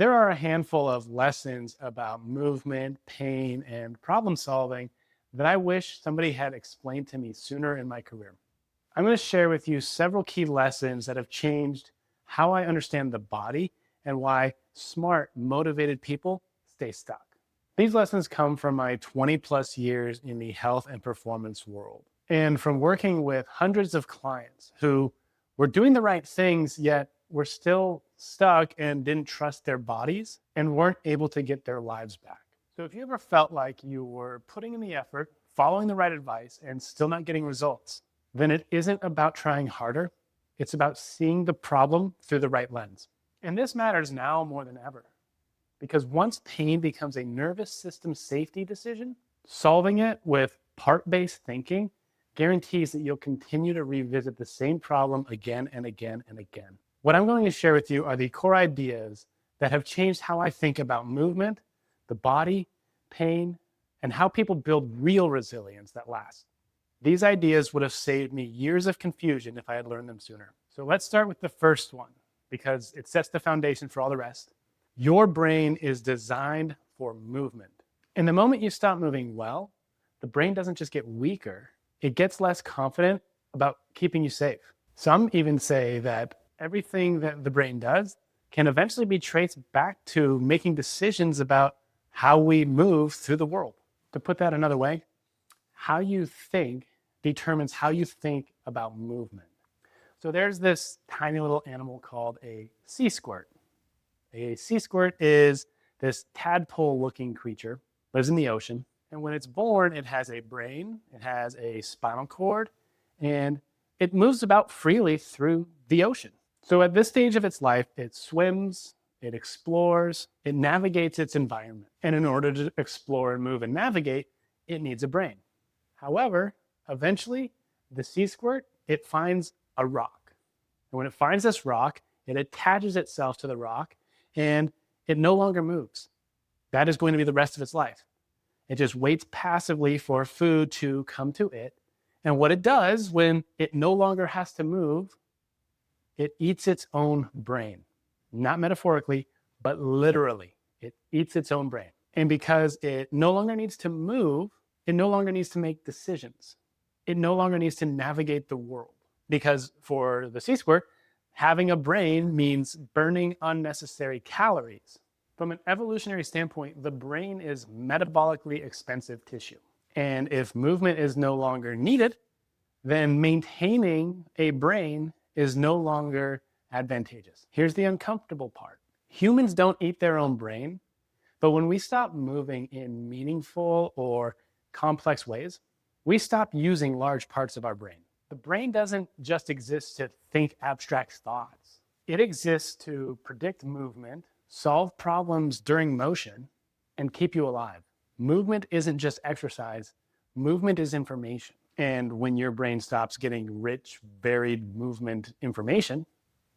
There are a handful of lessons about movement, pain, and problem solving that I wish somebody had explained to me sooner in my career. I'm going to share with you several key lessons that have changed how I understand the body and why smart, motivated people stay stuck. These lessons come from my 20 plus years in the health and performance world, and from working with hundreds of clients who were doing the right things, yet were still stuck and didn't trust their bodies and weren't able to get their lives back. So if you ever felt like you were putting in the effort, following the right advice, and still not getting results, then it isn't about trying harder. It's about seeing the problem through the right lens. And this matters now more than ever, because once pain becomes a nervous system safety decision, solving it with part-based thinking guarantees that you'll continue to revisit the same problem again and again and again. What I'm going to share with you are the core ideas that have changed how I think about movement, the body, pain, and how people build real resilience that lasts. These ideas would have saved me years of confusion if I had learned them sooner. So let's start with the first one, because it sets the foundation for all the rest. Your brain is designed for movement. And the moment you stop moving well, the brain doesn't just get weaker, it gets less confident about keeping you safe. Some even say that everything that the brain does can eventually be traced back to making decisions about how we move through the world. To put that another way, how you think determines how you think about movement. So there's this tiny little animal called a sea squirt. A sea squirt is this tadpole-looking creature, lives in the ocean, and when it's born, it has a brain, it has a spinal cord, and it moves about freely through the ocean. So at this stage of its life, it swims, it explores, it navigates its environment. And in order to explore and move and navigate, it needs a brain. However, eventually, the sea squirt, it finds a rock. And when it finds this rock, it attaches itself to the rock and it no longer moves. That is going to be the rest of its life. It just waits passively for food to come to it. And what it does when it no longer has to move, it eats its own brain. Not metaphorically, but literally. It eats its own brain. And because it no longer needs to move, it no longer needs to make decisions. It no longer needs to navigate the world. Because for the sea squirt, having a brain means burning unnecessary calories. From an evolutionary standpoint, the brain is metabolically expensive tissue. And if movement is no longer needed, then maintaining a brain is no longer advantageous. Here's the uncomfortable part. Humans don't eat their own brain, but when we stop moving in meaningful or complex ways, we stop using large parts of our brain. The brain doesn't just exist to think abstract thoughts. It exists to predict movement, solve problems during motion, and keep you alive. Movement isn't just exercise. Movement is information. And when your brain stops getting rich, varied movement information,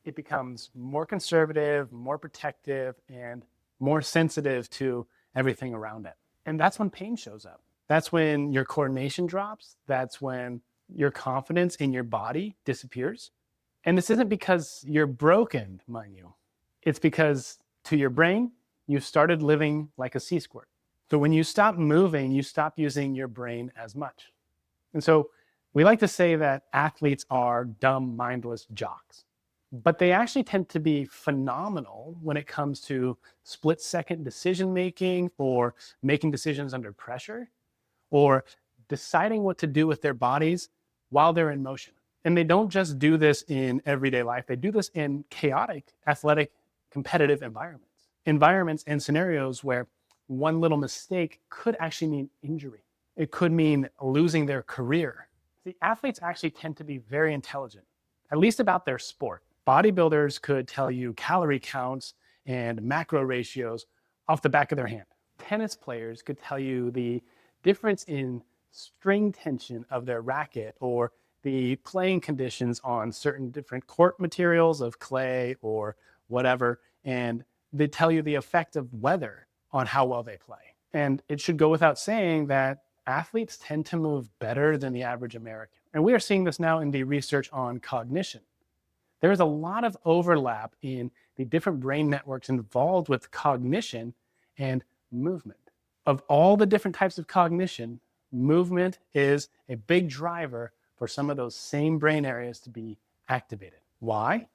it becomes more conservative, more protective, and more sensitive to everything around it. And that's when pain shows up. That's when your coordination drops. That's when your confidence in your body disappears. And this isn't because you're broken, mind you. It's because to your brain, you started living like a sea squirt. So when you stop moving, you stop using your brain as much. And so we like to say that athletes are dumb, mindless jocks, but they actually tend to be phenomenal when it comes to split-second decision-making or making decisions under pressure or deciding what to do with their bodies while they're in motion. And they don't just do this in everyday life. They do this in chaotic, athletic, competitive environments and scenarios where one little mistake could actually mean injury. It could mean losing their career. The athletes actually tend to be very intelligent, at least about their sport. Bodybuilders could tell you calorie counts and macro ratios off the back of their hand. Tennis players could tell you the difference in string tension of their racket or the playing conditions on certain different court materials of clay or whatever, and they tell you the effect of weather on how well they play. And it should go without saying that athletes tend to move better than the average American. And we are seeing this now in the research on cognition. There's a lot of overlap in the different brain networks involved with cognition and movement. Of all the different types of cognition, movement is a big driver for some of those same brain areas to be activated. Why?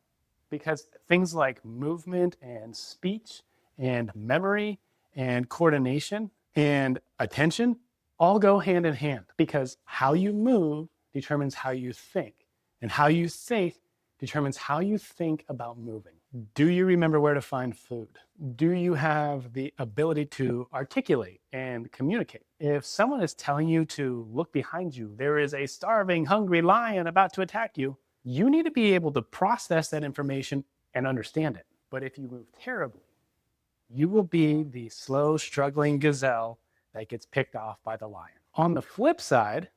Because things like movement and speech and memory and coordination and attention all go hand in hand, because how you move determines how you think, and how you think determines how you think about moving. Do you remember where to find food? Do you have the ability to articulate and communicate? If someone is telling you to look behind you, there is a starving, hungry lion about to attack you, you need to be able to process that information and understand it. But if you move terribly, you will be the slow, struggling gazelle that gets picked off by the lion. On the flip side,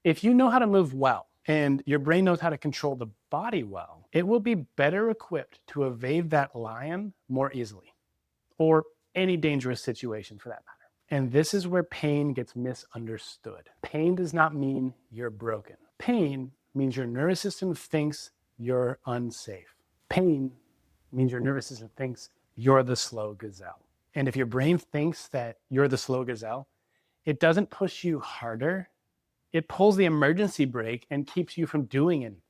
if you know how to move well and your brain knows how to control the body well, it will be better equipped to evade that lion more easily, or any dangerous situation for that matter. And this is where pain gets misunderstood. Pain does not mean you're broken. Pain means your nervous system thinks you're unsafe. Pain means your nervous system thinks you're the slow gazelle. And if your brain thinks that you're the slow gazelle, it doesn't push you harder. It pulls the emergency brake and keeps you from doing anything.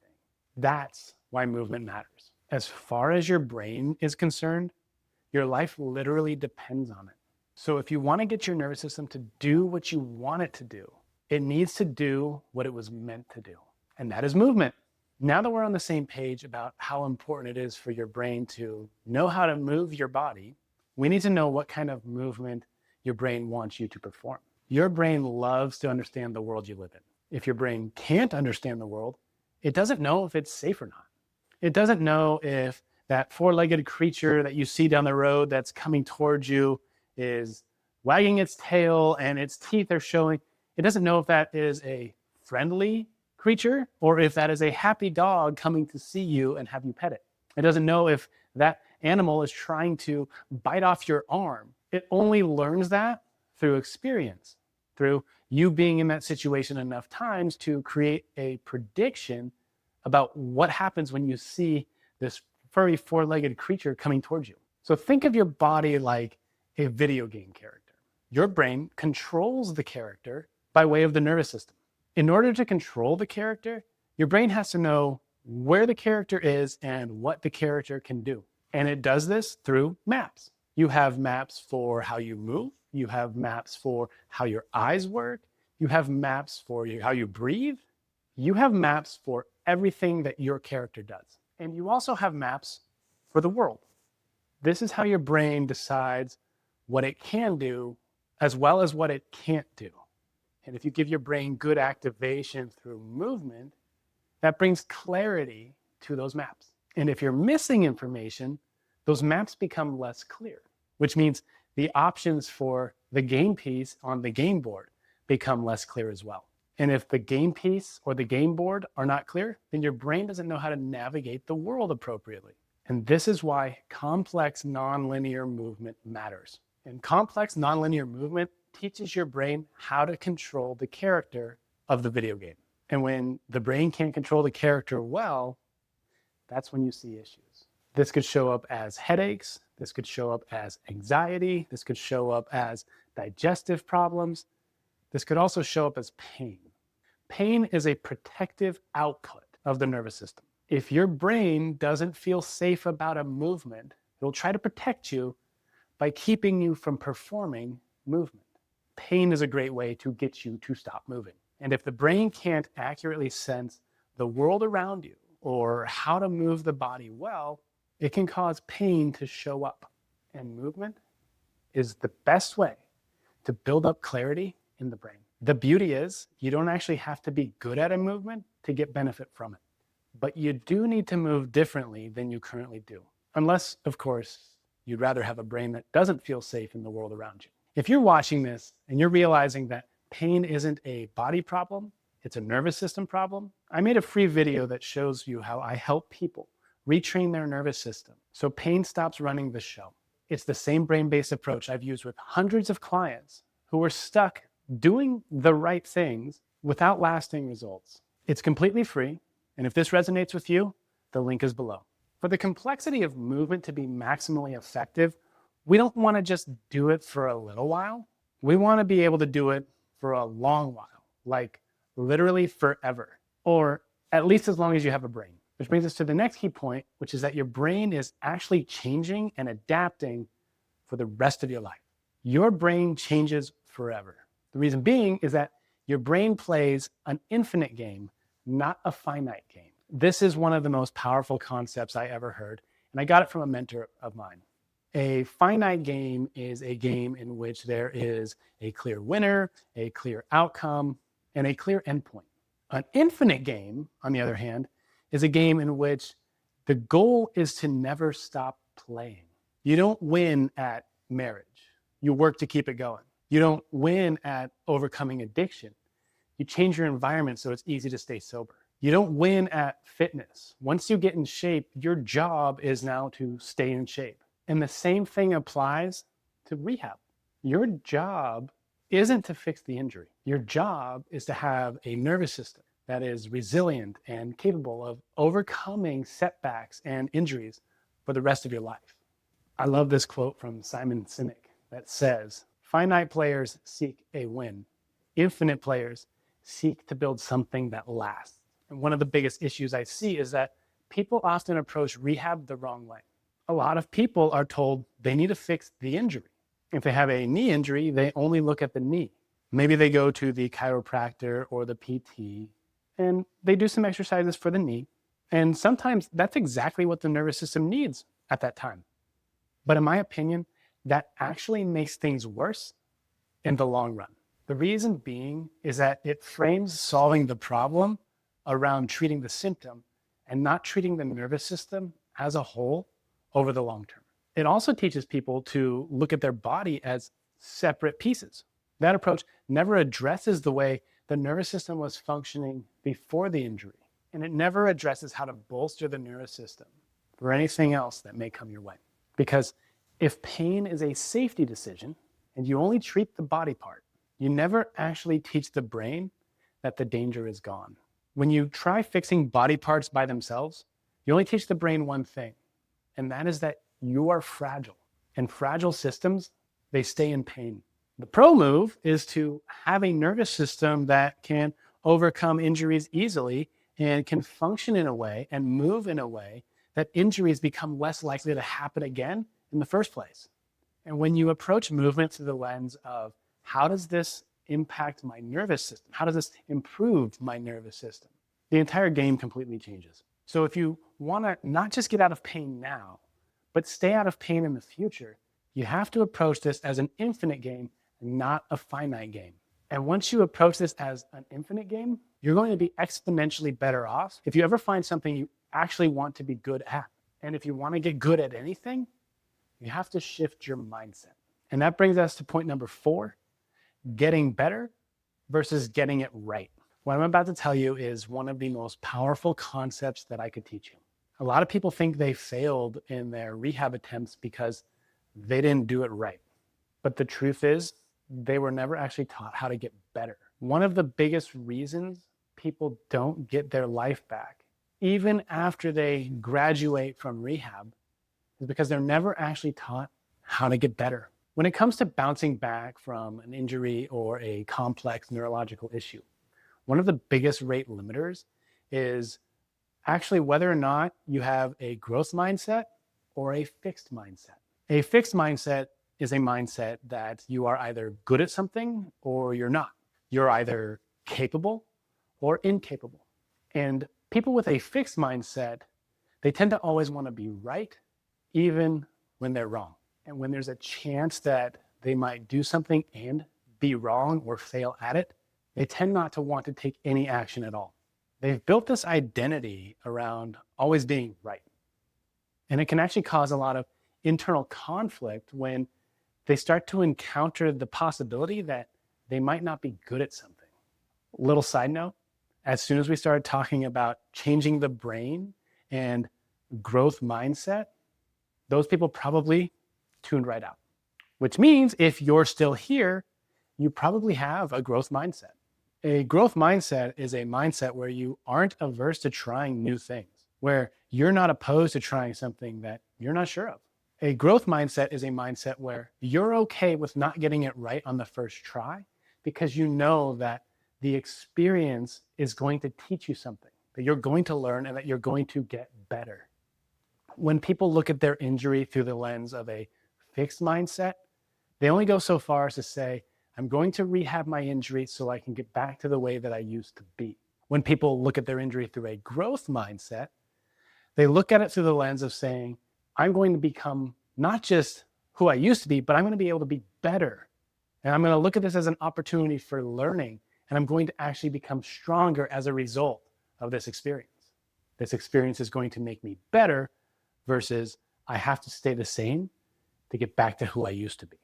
That's why movement matters. As far as your brain is concerned, your life literally depends on it. So if you want to get your nervous system to do what you want it to do, it needs to do what it was meant to do, and that is movement. Now that we're on the same page about how important it is for your brain to know how to move your body, we need to know what kind of movement your brain wants you to perform. Your brain loves to understand the world you live in. If your brain can't understand the world, it doesn't know if it's safe or not. It doesn't know if that four-legged creature that you see down the road that's coming towards you is wagging its tail and its teeth are showing. It doesn't know if that is a friendly creature or if that is a happy dog coming to see you and have you pet it. It doesn't know if that animal is trying to bite off your arm. It only learns that through experience, through you being in that situation enough times to create a prediction about what happens when you see this furry four-legged creature coming towards you. So think of your body like a video game character. Your brain controls the character by way of the nervous system. In order to control the character, your brain has to know where the character is and what the character can do. And it does this through maps. You have maps for how you move. You have maps for how your eyes work. You have maps for how you breathe. You have maps for everything that your character does. And you also have maps for the world. This is how your brain decides what it can do as well as what it can't do. And if you give your brain good activation through movement, that brings clarity to those maps. And if you're missing information, those maps become less clear, which means the options for the game piece on the game board become less clear as well. And if the game piece or the game board are not clear, then your brain doesn't know how to navigate the world appropriately. And this is why complex nonlinear movement matters. And complex nonlinear movement teaches your brain how to control the character of the video game. And when the brain can't control the character well, that's when you see issues. This could show up as headaches. This could show up as anxiety. This could show up as digestive problems. This could also show up as pain. Pain is a protective output of the nervous system. If your brain doesn't feel safe about a movement, it'll try to protect you by keeping you from performing movement. Pain is a great way to get you to stop moving. And if the brain can't accurately sense the world around you or how to move the body well, it can cause pain to show up. And movement is the best way to build up clarity in the brain. The beauty is you don't actually have to be good at a movement to get benefit from it. But you do need to move differently than you currently do. Unless, of course, you'd rather have a brain that doesn't feel safe in the world around you. If you're watching this and you're realizing that pain isn't a body problem, it's a nervous system problem, I made a free video that shows you how I help people retrain their nervous system so pain stops running the show. It's the same brain-based approach I've used with hundreds of clients who were stuck doing the right things without lasting results. It's completely free, and if this resonates with you, the link is below. For the complexity of movement to be maximally effective, we don't want to just do it for a little while. We want to be able to do it for a long while, like literally forever, or at least as long as you have a brain. Which brings us to the next key point, which is that your brain is actually changing and adapting for the rest of your life. Your brain changes forever. The reason being is that your brain plays an infinite game, not a finite game. This is one of the most powerful concepts I ever heard, and I got it from a mentor of mine. A finite game is a game in which there is a clear winner, a clear outcome, and a clear endpoint. An infinite game, on the other hand, is a game in which the goal is to never stop playing. You don't win at marriage. You work to keep it going. You don't win at overcoming addiction. You change your environment so it's easy to stay sober. You don't win at fitness. Once you get in shape, your job is now to stay in shape. And the same thing applies to rehab. Your job isn't to fix the injury. Your job is to have a nervous system that is resilient and capable of overcoming setbacks and injuries for the rest of your life. I love this quote from Simon Sinek that says, "Finite players seek a win. Infinite players seek to build something that lasts." And one of the biggest issues I see is that people often approach rehab the wrong way. A lot of people are told they need to fix the injury. If they have a knee injury, they only look at the knee. Maybe they go to the chiropractor or the PT, and they do some exercises for the knee. And sometimes that's exactly what the nervous system needs at that time. But in my opinion, that actually makes things worse in the long run. The reason being is that it frames solving the problem around treating the symptom and not treating the nervous system as a whole over the long term. It also teaches people to look at their body as separate pieces. That approach never addresses the way the nervous system was functioning before the injury, and it never addresses how to bolster the nervous system for anything else that may come your way. Because if pain is a safety decision and you only treat the body part, you never actually teach the brain that the danger is gone. When you try fixing body parts by themselves, you only teach the brain one thing, and that is that you are fragile. And fragile systems, they stay in pain. The pro move is to have a nervous system that can overcome injuries easily and can function in a way and move in a way that injuries become less likely to happen again in the first place. And when you approach movement through the lens of how does this impact my nervous system? How does this improve my nervous system? The entire game completely changes. So if you want to not just get out of pain now, but stay out of pain in the future, you have to approach this as an infinite game, not a finite game. And once you approach this as an infinite game, you're going to be exponentially better off if you ever find something you actually want to be good at. And if you want to get good at anything, you have to shift your mindset. And that brings us to point number 4, getting better versus getting it right. What I'm about to tell you is one of the most powerful concepts that I could teach you. A lot of people think they failed in their rehab attempts because they didn't do it right. But the truth is, they were never actually taught how to get better. One of the biggest reasons people don't get their life back, even after they graduate from rehab, is because they're never actually taught how to get better. When it comes to bouncing back from an injury or a complex neurological issue, one of the biggest rate limiters is actually whether or not you have a growth mindset or a fixed mindset. A fixed mindset is a mindset that you are either good at something or you're not. You're either capable or incapable. And people with a fixed mindset, they tend to always want to be right, even when they're wrong. And when there's a chance that they might do something and be wrong or fail at it, they tend not to want to take any action at all. They've built this identity around always being right. And it can actually cause a lot of internal conflict when they start to encounter the possibility that they might not be good at something. Little side note, as soon as we started talking about changing the brain and growth mindset, those people probably tuned right out. Which means if you're still here, you probably have a growth mindset. A growth mindset is a mindset where you aren't averse to trying new things. where you're not opposed to trying something that you're not sure of. A growth mindset is a mindset where you're okay with not getting it right on the first try because you know that the experience is going to teach you something, that you're going to learn and that you're going to get better. When people look at their injury through the lens of a fixed mindset, they only go so far as to say, I'm going to rehab my injury so I can get back to the way that I used to be. When people look at their injury through a growth mindset, they look at it through the lens of saying, I'm going to become not just who I used to be, but I'm going to be able to be better. And I'm going to look at this as an opportunity for learning. And I'm going to actually become stronger as a result of this experience. This experience is going to make me better versus I have to stay the same to get back to who I used to be.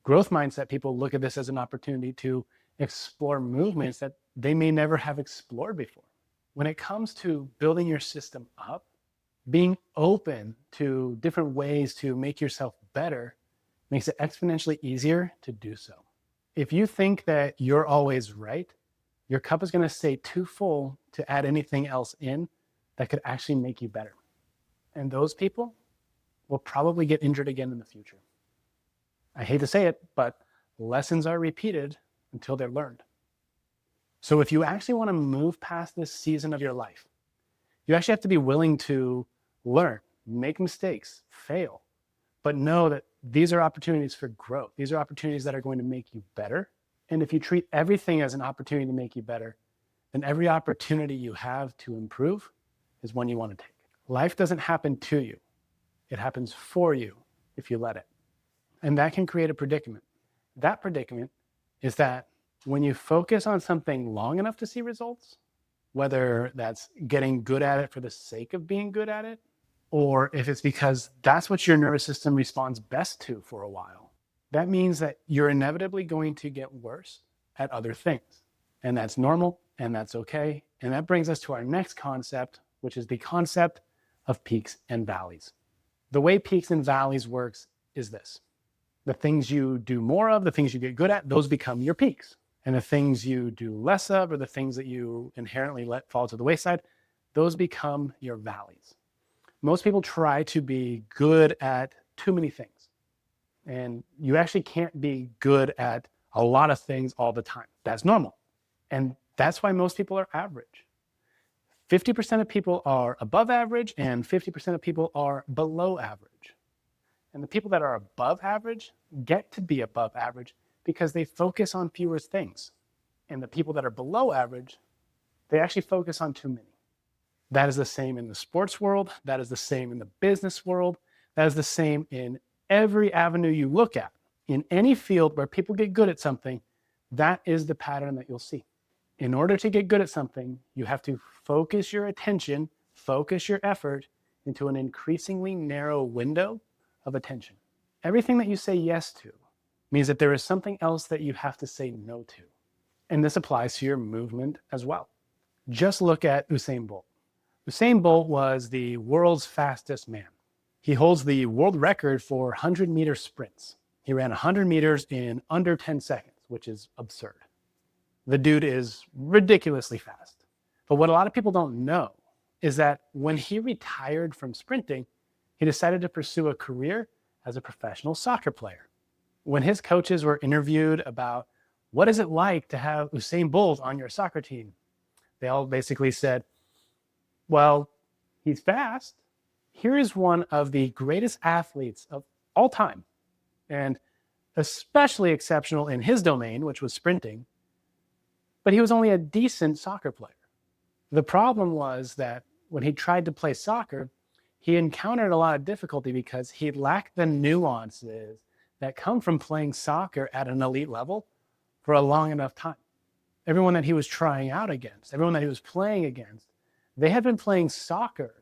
Growth mindset people look at this as an opportunity to explore movements that they may never have explored before. When it comes to building your system up, being open to different ways to make yourself better makes it exponentially easier to do so. If you think that you're always right, your cup is going to stay too full to add anything else in that could actually make you better. And those people will probably get injured again in the future. I hate to say it, but lessons are repeated until they're learned. So if you actually want to move past this season of your life, you actually have to be willing to learn, make mistakes, fail, but know that these are opportunities for growth. These are opportunities that are going to make you better. And if you treat everything as an opportunity to make you better, then every opportunity you have to improve is one you want to take. Life doesn't happen to you. It happens for you if you let it. And that can create a predicament. That predicament is that when you focus on something long enough to see results, whether that's getting good at it for the sake of being good at it, or if it's because that's what your nervous system responds best to for a while, that means that you're inevitably going to get worse at other things. And that's normal, and that's okay. And that brings us to our next concept, which is the concept of peaks and valleys. The way peaks and valleys works is this. The things you do more of, the things you get good at, those become your peaks. And the things you do less of, or the things that you inherently let fall to the wayside, those become your valleys. Most people try to be good at too many things. And you actually can't be good at a lot of things all the time. That's normal. And that's why most people are average. 50% of people are above average and 50% of people are below average. And the people that are above average get to be above average because they focus on fewer things. And the people that are below average, they actually focus on too many. That is the same in the sports world. That is the same in the business world. That is the same in every avenue you look at. In any field where people get good at something, that is the pattern that you'll see. In order to get good at something, you have to focus your attention, focus your effort into an increasingly narrow window of attention. Everything that you say yes to means that there is something else that you have to say no to. And this applies to your movement as well. Just look at Usain Bolt. Usain Bolt was the world's fastest man. He holds the world record for 100-meter sprints. He ran 100 meters in under 10 seconds, which is absurd. The dude is ridiculously fast. But what a lot of people don't know is that when he retired from sprinting, he decided to pursue a career as a professional soccer player. When his coaches were interviewed about what is it like to have Usain Bolt on your soccer team, they all basically said, well, he's fast. Here is one of the greatest athletes of all time, and especially exceptional in his domain, which was sprinting, but he was only a decent soccer player. The problem was that when he tried to play soccer, he encountered a lot of difficulty because he lacked the nuances that come from playing soccer at an elite level for a long enough time. Everyone that he was trying out against, everyone that he was playing against, they had been playing soccer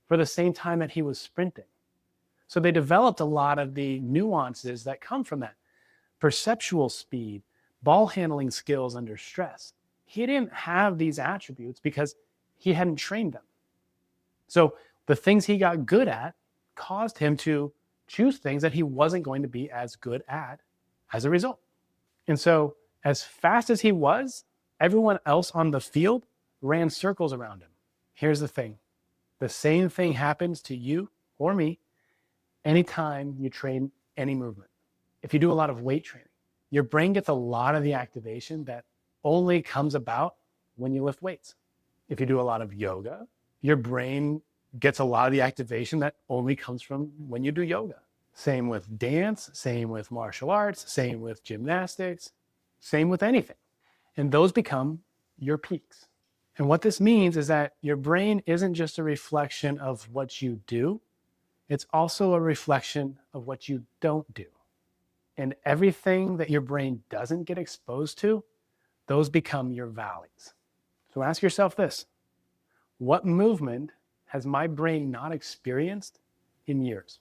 for the same time that he was sprinting. So they developed a lot of the nuances that come from that. Perceptual speed, ball handling skills under stress. He didn't have these attributes because he hadn't trained them. So the things he got good at caused him to choose things that he wasn't going to be as good at as a result. And so as fast as he was, everyone else on the field ran circles around him. Here's the thing. The same thing happens to you or me anytime you train any movement. If you do a lot of weight training, your brain gets a lot of the activation that only comes about when you lift weights. If you do a lot of yoga, your brain gets a lot of the activation that only comes from when you do yoga. Same with dance, same with martial arts, same with gymnastics, same with anything. And those become your peaks. And what this means is that your brain isn't just a reflection of what you do, it's also a reflection of what you don't do. And everything that your brain doesn't get exposed to, those become your valleys. So ask yourself this: what movement has my brain not experienced in years?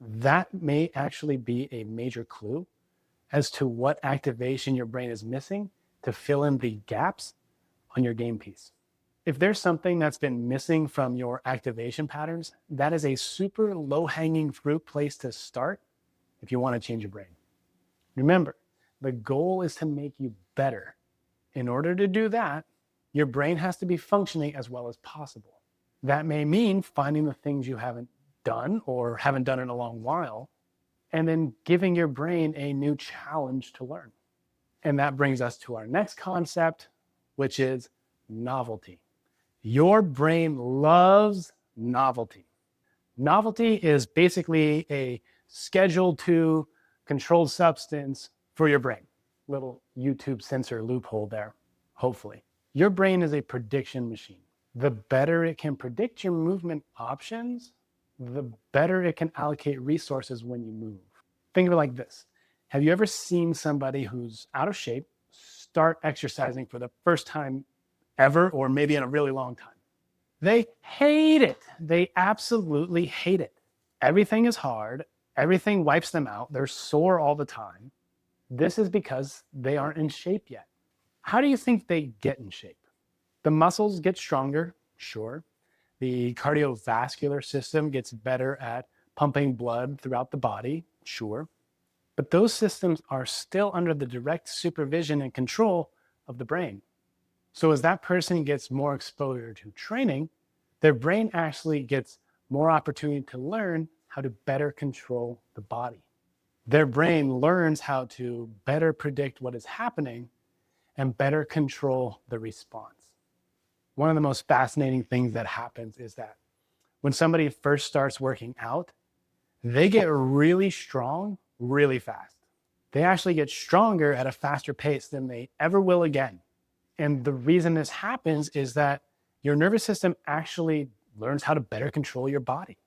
That may actually be a major clue as to what activation your brain is missing to fill in the gaps on your game piece. If there's something that's been missing from your activation patterns, that is a super low-hanging fruit place to start if you want to change your brain. Remember, the goal is to make you better. In order to do that, your brain has to be functioning as well as possible. That may mean finding the things you haven't done or haven't done in a long while, and then giving your brain a new challenge to learn. And that brings us to our next concept, which is novelty. Your brain loves novelty. Novelty is basically a Schedule II controlled substance for your brain. Little YouTube censor loophole there, hopefully. Your brain is a prediction machine. The better it can predict your movement options, the better it can allocate resources when you move. Think of it like this. Have you ever seen somebody who's out of shape start exercising for the first time ever, or maybe in a really long time? They hate it. They absolutely hate it. Everything is hard. Everything wipes them out. They're sore all the time. This is because they aren't in shape yet. How do you think they get in shape? The muscles get stronger, sure. The cardiovascular system gets better at pumping blood throughout the body, sure. But those systems are still under the direct supervision and control of the brain. So as that person gets more exposure to training, their brain actually gets more opportunity to learn how to better control the body. Their brain learns how to better predict what is happening and better control the response. One of the most fascinating things that happens is that when somebody first starts working out, they get really strong really fast. They actually get stronger at a faster pace than they ever will again. And the reason this happens is that your nervous system actually learns how to better control your body.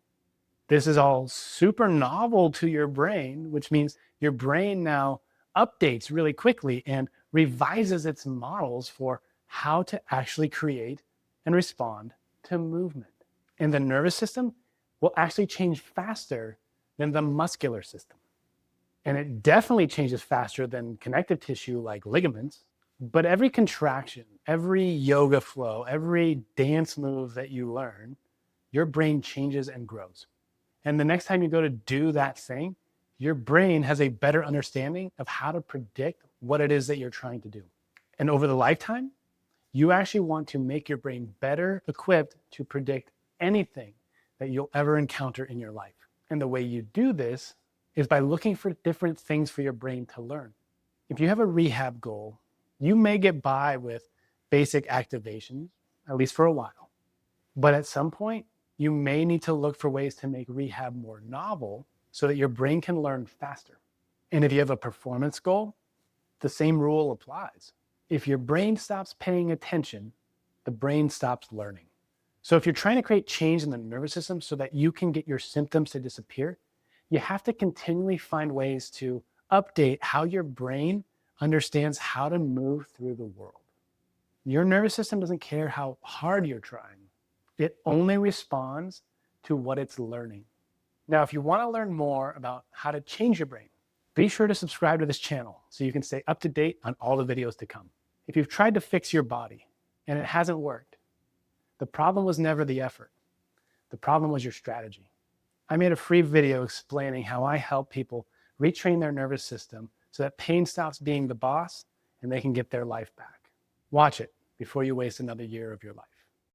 This is all super novel to your brain, which means your brain now updates really quickly and revises its models for how to actually create and respond to movement. And the nervous system will actually change faster than the muscular system. And it definitely changes faster than connective tissue like ligaments. But every contraction, every yoga flow, every dance move that you learn, your brain changes and grows. And the next time you go to do that thing, your brain has a better understanding of how to predict what it is that you're trying to do. And over the lifetime, you actually want to make your brain better equipped to predict anything that you'll ever encounter in your life. And the way you do this is by looking for different things for your brain to learn. If you have a rehab goal, you may get by with basic activations, at least for a while. But at some point, you may need to look for ways to make rehab more novel so that your brain can learn faster. And if you have a performance goal, the same rule applies. If your brain stops paying attention, the brain stops learning. So if you're trying to create change in the nervous system so that you can get your symptoms to disappear, you have to continually find ways to update how your brain understands how to move through the world. Your nervous system doesn't care how hard you're trying. It only responds to what it's learning. Now, if you want to learn more about how to change your brain, be sure to subscribe to this channel so you can stay up to date on all the videos to come. If you've tried to fix your body and it hasn't worked, the problem was never the effort. The problem was your strategy. I made a free video explaining how I help people retrain their nervous system so that pain stops being the boss and they can get their life back. Watch it before you waste another year of your life.